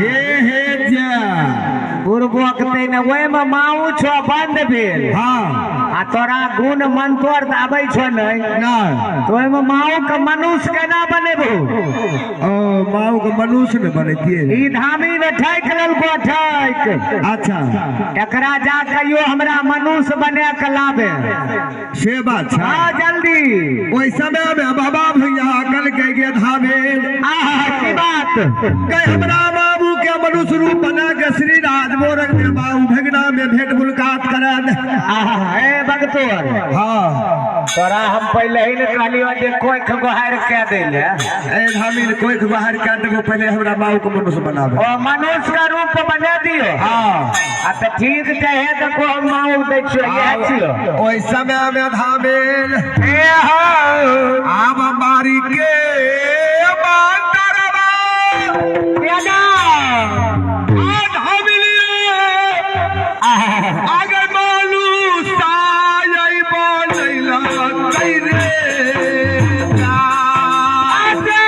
हे जा पूर्वकते न ओए में माऊ छो बंद भेल हां आ तोरा गुण मंत्र त आबै छो नहीं ना तो ओए में माऊ के मनुष्य केना बनेबो ओ माऊ के मनुष्य ने बनैतिए ई धामी ने ठैक लेल को ठैक अच्छा एकरा जा कहियो हमरा मनुष्य बने के लाबे से बात छै हां जल्दी ओइ समय में बाबा भैया कल के गे धामे की बात कह हमरा बाबू के मनुष्य रूप बना के श्री राज मोरक में बाबू भगना में भेंट मुलाकात करा दे ए भगतोर हां तोरा हम पहले ही ने कहलियो जे कोई खगोहार के देले ए धामी ने कोई बाहर काट देबो पहले हमरा बाबू के मनुष्य बनावे ओ मनुष्य का रूप बना दियो हां आ त ठीक छै हे त को हम माऊ दै छियो ये छियो ओइ समय में धामे ए हो आब मारी के बांदरवा केना आगे मालू साई बोलैला कई रे राजा